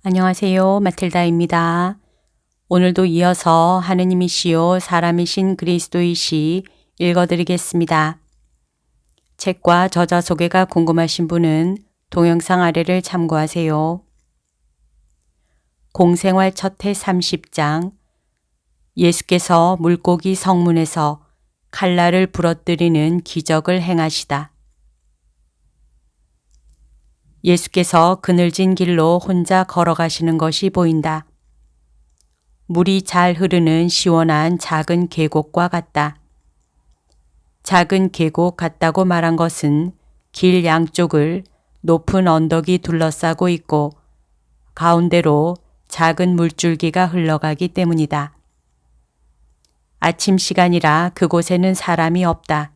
안녕하세요. 마틸다입니다. 오늘도 이어서 하느님이시요 사람이신 그리스도이시 읽어드리겠습니다. 책과 저자 소개가 궁금하신 분은 동영상 아래를 참고하세요. 공생활 첫해 30장 예수께서 물고기 성문에서 칼날을 부러뜨리는 기적을 행하시다. 예수께서 그늘진 길로 혼자 걸어가시는 것이 보인다. 물이 잘 흐르는 시원한 작은 계곡과 같다. 작은 계곡 같다고 말한 것은 길 양쪽을 높은 언덕이 둘러싸고 있고 가운데로 작은 물줄기가 흘러가기 때문이다. 아침 시간이라 그곳에는 사람이 없다.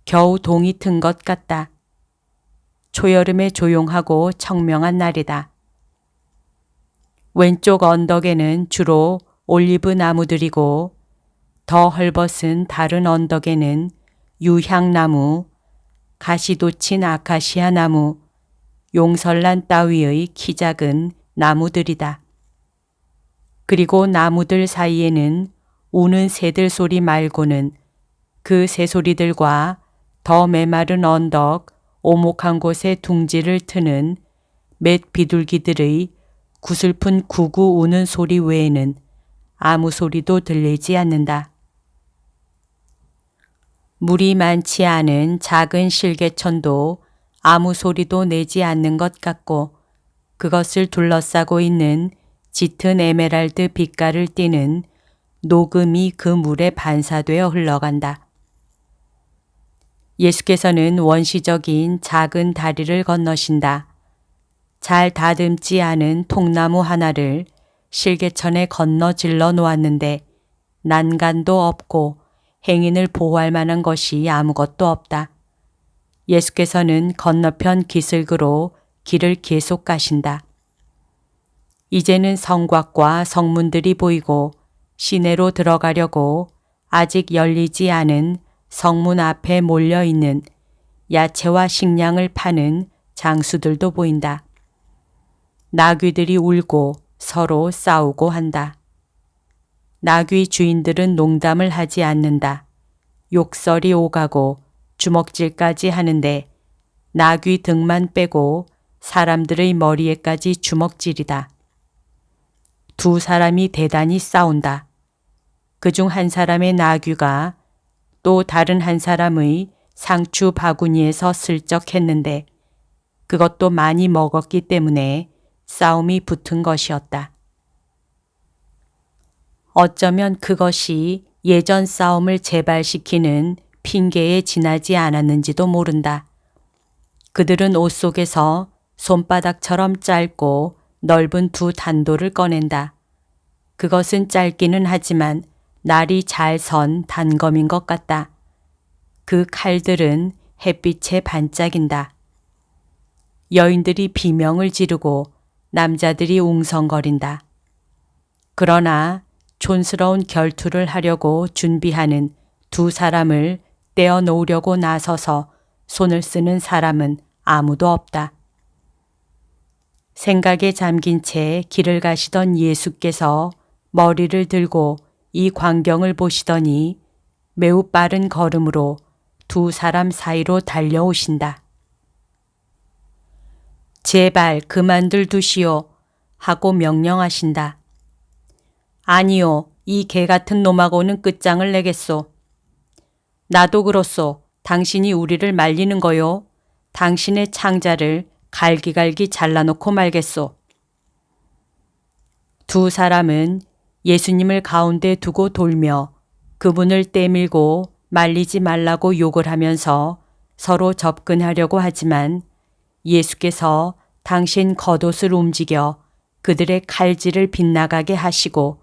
겨우 동이 튼 것 같다. 초여름에 조용하고 청명한 날이다. 왼쪽 언덕에는 주로 올리브 나무들이고 더 헐벗은 다른 언덕에는 유향나무, 가시돋친 아카시아 나무, 용설란 따위의 키 작은 나무들이다. 그리고 나무들 사이에는 우는 새들 소리 말고는 그 새소리들과 더 메마른 언덕, 오목한 곳에 둥지를 트는 맷 비둘기들의 구슬픈 구구 우는 소리 외에는 아무 소리도 들리지 않는다. 물이 많지 않은 작은 실개천도 아무 소리도 내지 않는 것 같고 그것을 둘러싸고 있는 짙은 에메랄드 빛깔을 띠는 녹음이 그 물에 반사되어 흘러간다. 예수께서는 원시적인 작은 다리를 건너신다. 잘 다듬지 않은 통나무 하나를 실개천에 건너 질러 놓았는데 난간도 없고 행인을 보호할 만한 것이 아무것도 없다. 예수께서는 건너편 기슭으로 길을 계속 가신다. 이제는 성곽과 성문들이 보이고 시내로 들어가려고 아직 열리지 않은 성문 앞에 몰려있는 야채와 식량을 파는 장수들도 보인다. 나귀들이 울고 서로 싸우고 한다. 나귀 주인들은 농담을 하지 않는다. 욕설이 오가고 주먹질까지 하는데 나귀 등만 빼고 사람들의 머리에까지 주먹질이다. 두 사람이 대단히 싸운다. 그중 한 사람의 나귀가 또 다른 한 사람의 상추 바구니에서 슬쩍 했는데 그것도 많이 먹었기 때문에 싸움이 붙은 것이었다. 어쩌면 그것이 예전 싸움을 재발시키는 핑계에 지나지 않았는지도 모른다. 그들은 옷 속에서 손바닥처럼 짧고 넓은 두 단도를 꺼낸다. 그것은 짧기는 하지만 날이 잘 선 단검인 것 같다. 그 칼들은 햇빛에 반짝인다. 여인들이 비명을 지르고 남자들이 웅성거린다. 그러나 촌스러운 결투를 하려고 준비하는 두 사람을 떼어놓으려고 나서서 손을 쓰는 사람은 아무도 없다. 생각에 잠긴 채 길을 가시던 예수께서 머리를 들고 이 광경을 보시더니 매우 빠른 걸음으로 두 사람 사이로 달려오신다. 제발 그만들 두시오 하고 명령하신다. 아니요, 이 개 같은 놈하고는 끝장을 내겠소. 나도 그렇소. 당신이 우리를 말리는 거요. 당신의 창자를 갈기갈기 잘라놓고 말겠소. 두 사람은 예수님을 가운데 두고 돌며 그분을 떼밀고 말리지 말라고 욕을 하면서 서로 접근하려고 하지만 예수께서 당신 겉옷을 움직여 그들의 칼질을 빗나가게 하시고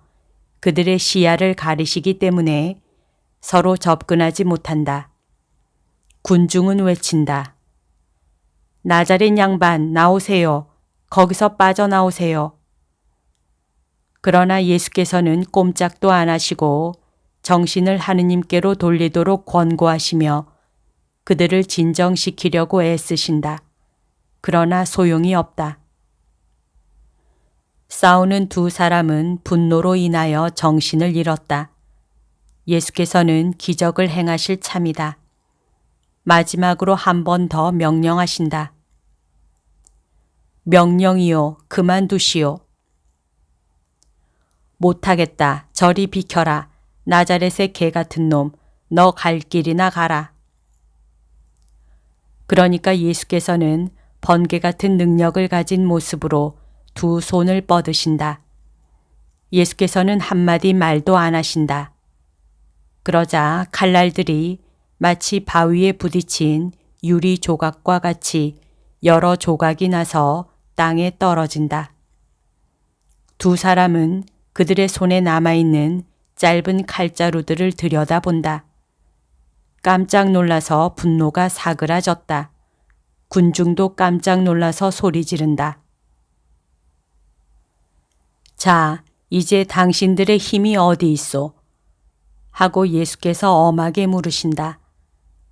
그들의 시야를 가리시기 때문에 서로 접근하지 못한다. 군중은 외친다. 나자렛 양반 나오세요. 거기서 빠져나오세요. 그러나 예수께서는 꼼짝도 안 하시고 정신을 하느님께로 돌리도록 권고하시며 그들을 진정시키려고 애쓰신다. 그러나 소용이 없다. 싸우는 두 사람은 분노로 인하여 정신을 잃었다. 예수께서는 기적을 행하실 참이다. 마지막으로 한 번 더 명령하신다. 명령이요, 그만두시오. 못하겠다. 저리 비켜라. 나자렛의 개 같은 놈, 너 갈 길이나 가라. 그러니까 예수께서는 번개 같은 능력을 가진 모습으로 두 손을 뻗으신다. 예수께서는 한마디 말도 안 하신다. 그러자 칼날들이 마치 바위에 부딪힌 유리 조각과 같이 여러 조각이 나서 땅에 떨어진다. 두 사람은 그들의 손에 남아있는 짧은 칼자루들을 들여다본다. 깜짝 놀라서 분노가 사그라졌다. 군중도 깜짝 놀라서 소리 지른다. 자, 이제 당신들의 힘이 어디 있소? 하고 예수께서 엄하게 물으신다.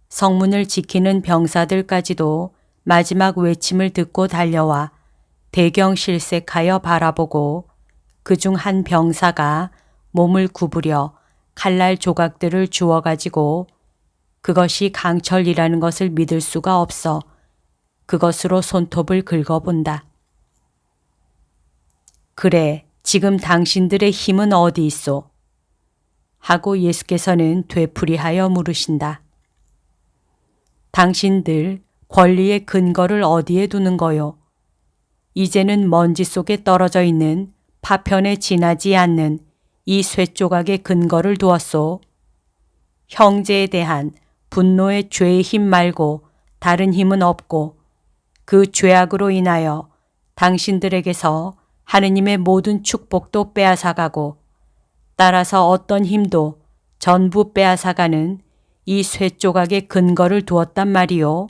성문을 지키는 병사들까지도 마지막 외침을 듣고 달려와 대경실색하여 바라보고 그중 한 병사가 몸을 구부려 칼날 조각들을 주워 가지고 그것이 강철이라는 것을 믿을 수가 없어 그것으로 손톱을 긁어본다. 그래, 지금 당신들의 힘은 어디 있소? 하고 예수께서는 되풀이하여 물으신다. 당신들 권리의 근거를 어디에 두는 거요? 이제는 먼지 속에 떨어져 있는 파편에 지나지 않는 이 쇠조각의 근거를 두었소. 형제에 대한 분노의 죄의 힘 말고 다른 힘은 없고 그 죄악으로 인하여 당신들에게서 하느님의 모든 축복도 빼앗아가고 따라서 어떤 힘도 전부 빼앗아가는 이 쇠조각의 근거를 두었단 말이요.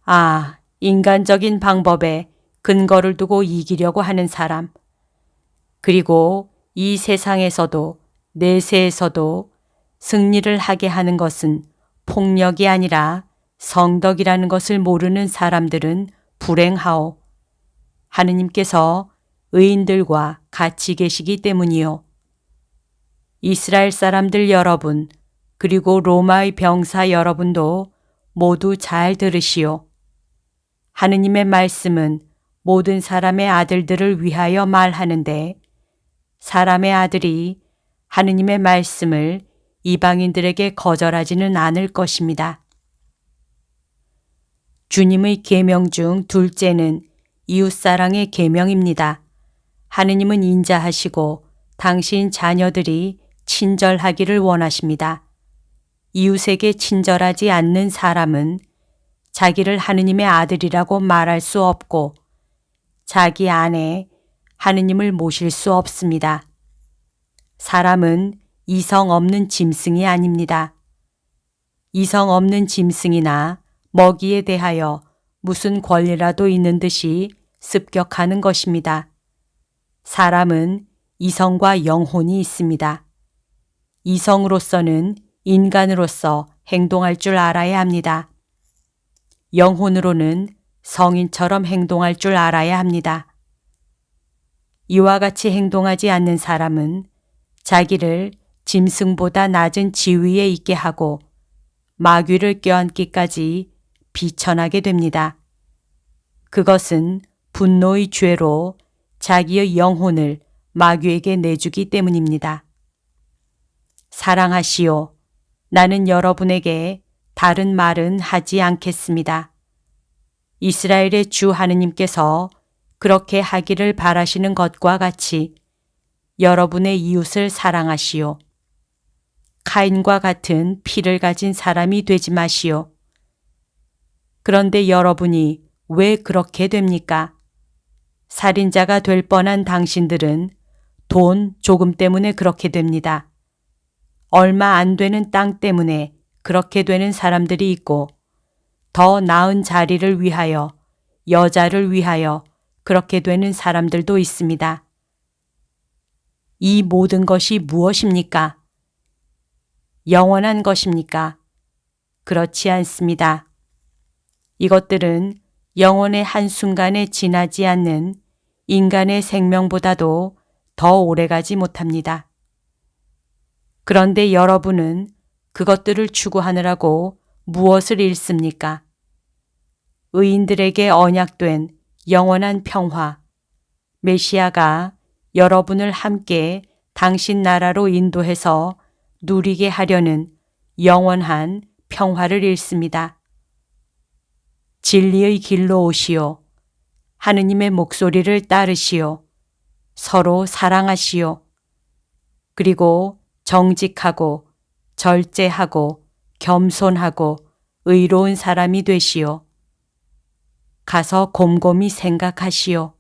아, 인간적인 방법에 근거를 두고 이기려고 하는 사람. 그리고 이 세상에서도 내세에서도 승리를 하게 하는 것은 폭력이 아니라 성덕이라는 것을 모르는 사람들은 불행하오. 하느님께서 의인들과 같이 계시기 때문이요. 이스라엘 사람들 여러분, 그리고 로마의 병사 여러분도 모두 잘 들으시오. 하느님의 말씀은 모든 사람의 아들들을 위하여 말하는데 사람의 아들이 하느님의 말씀을 이방인들에게 거절하지는 않을 것입니다. 주님의 계명 중 둘째는 이웃사랑의 계명입니다. 하느님은 인자하시고 당신 자녀들이 친절하기를 원하십니다. 이웃에게 친절하지 않는 사람은 자기를 하느님의 아들이라고 말할 수 없고 자기 안에 하느님을 모실 수 없습니다. 사람은 이성 없는 짐승이 아닙니다. 이성 없는 짐승이나 먹이에 대하여 무슨 권리라도 있는 듯이 습격하는 것입니다. 사람은 이성과 영혼이 있습니다. 이성으로서는 인간으로서 행동할 줄 알아야 합니다. 영혼으로는 성인처럼 행동할 줄 알아야 합니다. 이와 같이 행동하지 않는 사람은 자기를 짐승보다 낮은 지위에 있게 하고 마귀를 껴안기까지 비천하게 됩니다. 그것은 분노의 죄로 자기의 영혼을 마귀에게 내주기 때문입니다. 사랑하시오. 나는 여러분에게 다른 말은 하지 않겠습니다. 이스라엘의 주 하느님께서 그렇게 하기를 바라시는 것과 같이 여러분의 이웃을 사랑하시오. 카인과 같은 피를 가진 사람이 되지 마시오. 그런데 여러분이 왜 그렇게 됩니까? 살인자가 될 뻔한 당신들은 돈 조금 때문에 그렇게 됩니다. 얼마 안 되는 땅 때문에 그렇게 되는 사람들이 있고 더 나은 자리를 위하여 여자를 위하여 그렇게 되는 사람들도 있습니다. 이 모든 것이 무엇입니까? 영원한 것입니까? 그렇지 않습니다. 이것들은 영혼의 한순간에 지나지 않는 인간의 생명보다도 더 오래가지 못합니다. 그런데 여러분은 그것들을 추구하느라고 무엇을 잃습니까? 의인들에게 언약된 영원한 평화, 메시아가 여러분을 함께 당신 나라로 인도해서 누리게 하려는 영원한 평화를 잃습니다. 진리의 길로 오시오. 하느님의 목소리를 따르시오. 서로 사랑하시오. 그리고 정직하고 절제하고 겸손하고 의로운 사람이 되시오. 가서 곰곰이 생각하시오.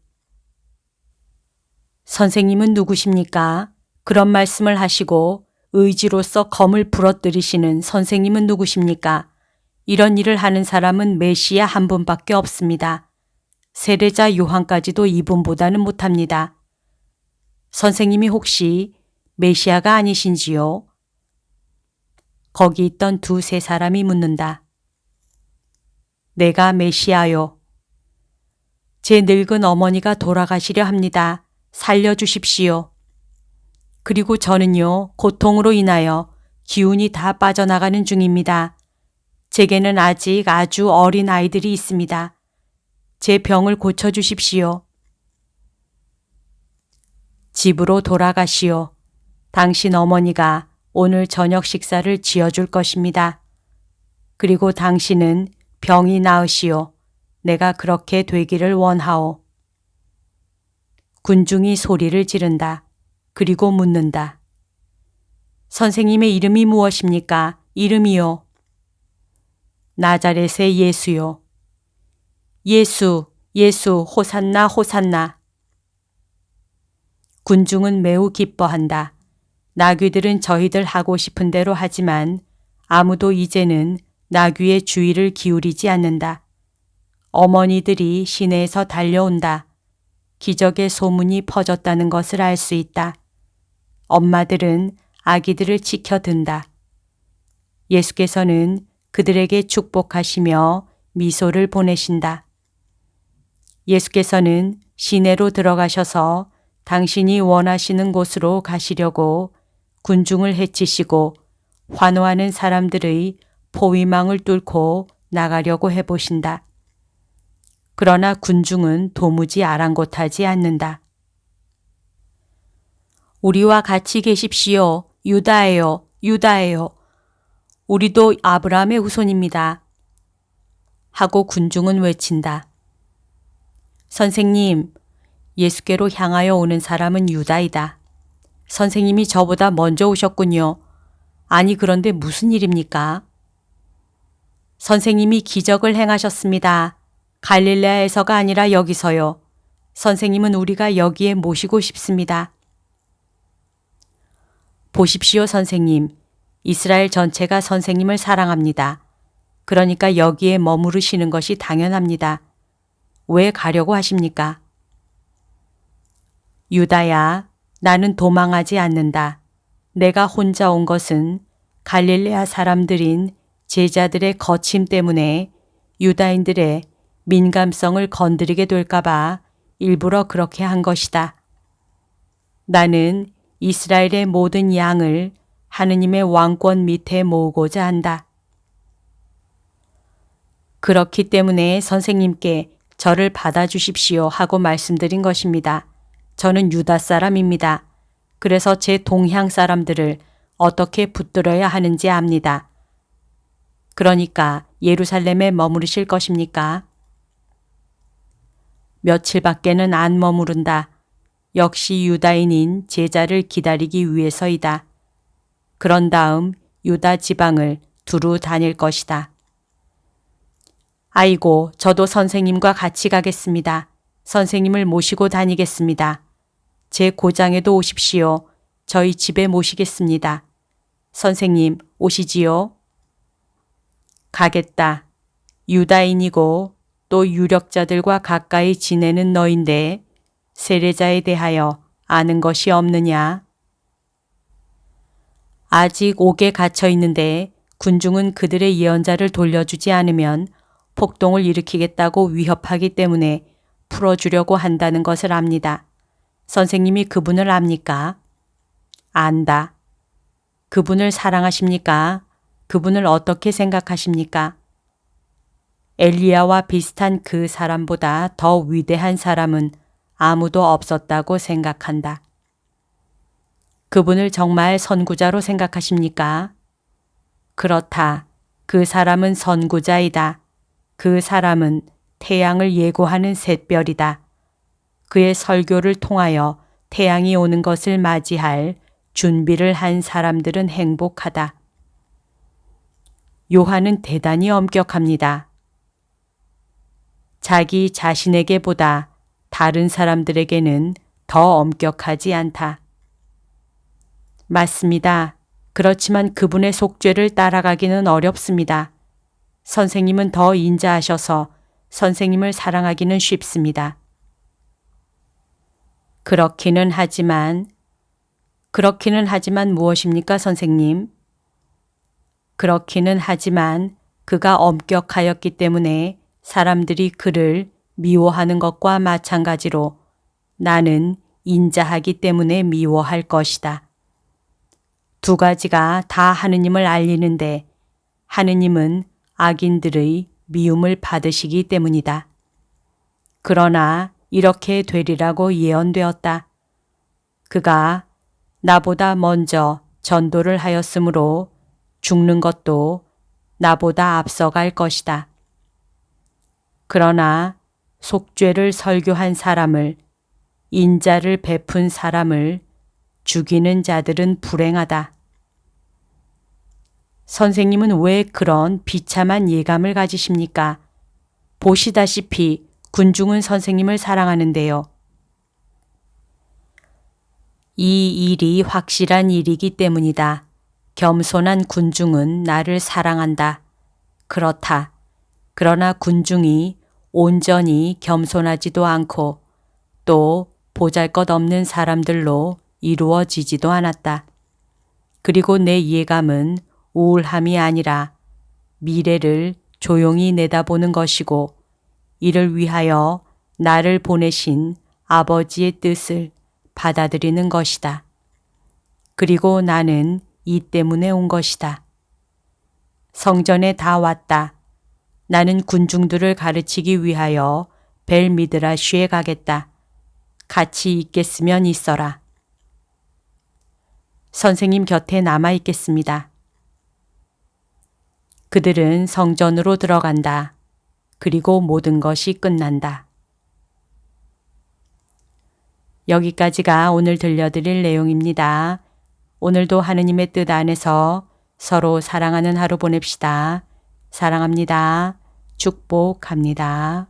선생님은 누구십니까? 그런 말씀을 하시고 의지로서 검을 부러뜨리시는 선생님은 누구십니까? 이런 일을 하는 사람은 메시아 한 분밖에 없습니다. 세례자 요한까지도 이분보다는 못합니다. 선생님이 혹시 메시아가 아니신지요? 거기 있던 두세 사람이 묻는다. 내가 메시아요. 제 늙은 어머니가 돌아가시려 합니다. 살려주십시오. 그리고 저는요, 고통으로 인하여 기운이 다 빠져나가는 중입니다. 제게는 아직 아주 어린 아이들이 있습니다. 제 병을 고쳐주십시오. 집으로 돌아가시오. 당신 어머니가 오늘 저녁 식사를 지어줄 것입니다. 그리고 당신은 병이 나으시오. 내가 그렇게 되기를 원하오. 군중이 소리를 지른다. 그리고 묻는다. 선생님의 이름이 무엇입니까? 이름이요. 나자렛의 예수요. 예수, 예수, 호산나, 호산나. 군중은 매우 기뻐한다. 나귀들은 저희들 하고 싶은 대로 하지만 아무도 이제는 나귀의 주의를 기울이지 않는다. 어머니들이 시내에서 달려온다. 기적의 소문이 퍼졌다는 것을 알 수 있다. 엄마들은 아기들을 지켜든다. 예수께서는 그들에게 축복하시며 미소를 보내신다. 예수께서는 시내로 들어가셔서 당신이 원하시는 곳으로 가시려고 군중을 해치시고 환호하는 사람들의 포위망을 뚫고 나가려고 해보신다. 그러나 군중은 도무지 아랑곳하지 않는다. 우리와 같이 계십시오. 유다예요. 유다예요. 우리도 아브라함의 후손입니다. 하고 군중은 외친다. 선생님, 예수께로 향하여 오는 사람은 유다이다. 선생님이 저보다 먼저 오셨군요. 아니 그런데 무슨 일입니까? 선생님이 기적을 행하셨습니다. 갈릴레아에서가 아니라 여기서요. 선생님은 우리가 여기에 모시고 싶습니다. 보십시오, 선생님. 이스라엘 전체가 선생님을 사랑합니다. 그러니까 여기에 머무르시는 것이 당연합니다. 왜 가려고 하십니까? 유다야, 나는 도망하지 않는다. 내가 혼자 온 것은 갈릴레아 사람들인 제자들의 거침 때문에 유다인들의 민감성을 건드리게 될까봐 일부러 그렇게 한 것이다. 나는 이스라엘의 모든 양을 하느님의 왕권 밑에 모으고자 한다. 그렇기 때문에 선생님께 저를 받아주십시오 하고 말씀드린 것입니다. 저는 유다 사람입니다. 그래서 제 동향 사람들을 어떻게 붙들어야 하는지 압니다. 그러니까 예루살렘에 머무르실 것입니까? 며칠밖에는 안 머무른다. 역시 유다인인 제자를 기다리기 위해서이다. 그런 다음 유다 지방을 두루 다닐 것이다. 아이고, 저도 선생님과 같이 가겠습니다. 선생님을 모시고 다니겠습니다. 제 고장에도 오십시오. 저희 집에 모시겠습니다. 선생님, 오시지요? 가겠다. 유다인이고 또 유력자들과 가까이 지내는 너인데 세례자에 대하여 아는 것이 없느냐? 아직 옥에 갇혀 있는데 군중은 그들의 예언자를 돌려주지 않으면 폭동을 일으키겠다고 위협하기 때문에 풀어주려고 한다는 것을 압니다. 선생님이 그분을 압니까? 안다. 그분을 사랑하십니까? 그분을 어떻게 생각하십니까? 엘리야와 비슷한 그 사람보다 더 위대한 사람은 아무도 없었다고 생각한다. 그분을 정말 선구자로 생각하십니까? 그렇다. 그 사람은 선구자이다. 그 사람은 태양을 예고하는 샛별이다. 그의 설교를 통하여 태양이 오는 것을 맞이할 준비를 한 사람들은 행복하다. 요한은 대단히 엄격합니다. 자기 자신에게보다 다른 사람들에게는 더 엄격하지 않다. 맞습니다. 그렇지만 그분의 속죄를 따라가기는 어렵습니다. 선생님은 더 인자하셔서 선생님을 사랑하기는 쉽습니다. 그렇기는 하지만 무엇입니까, 선생님? 그렇기는 하지만 그가 엄격하였기 때문에 사람들이 그를 미워하는 것과 마찬가지로 나는 인자하기 때문에 미워할 것이다. 두 가지가 다 하느님을 알리는데 하느님은 악인들의 미움을 받으시기 때문이다. 그러나 이렇게 되리라고 예언되었다. 그가 나보다 먼저 전도를 하였으므로 죽는 것도 나보다 앞서갈 것이다. 그러나 속죄를 설교한 사람을, 인자를 베푼 사람을 죽이는 자들은 불행하다. 선생님은 왜 그런 비참한 예감을 가지십니까? 보시다시피 군중은 선생님을 사랑하는데요. 이 일이 확실한 일이기 때문이다. 겸손한 군중은 나를 사랑한다. 그렇다. 그러나 군중이 온전히 겸손하지도 않고 또 보잘것없는 사람들로 이루어지지도 않았다. 그리고 내 예감은 우울함이 아니라 미래를 조용히 내다보는 것이고 이를 위하여 나를 보내신 아버지의 뜻을 받아들이는 것이다. 그리고 나는 이 때문에 온 것이다. 성전에 다 왔다. 나는 군중들을 가르치기 위하여 벨미드라쉬에 가겠다. 같이 있겠으면 있어라. 선생님 곁에 남아 있겠습니다. 그들은 성전으로 들어간다. 그리고 모든 것이 끝난다. 여기까지가 오늘 들려드릴 내용입니다. 오늘도 하느님의 뜻 안에서 서로 사랑하는 하루 보냅시다. 사랑합니다. 축복합니다.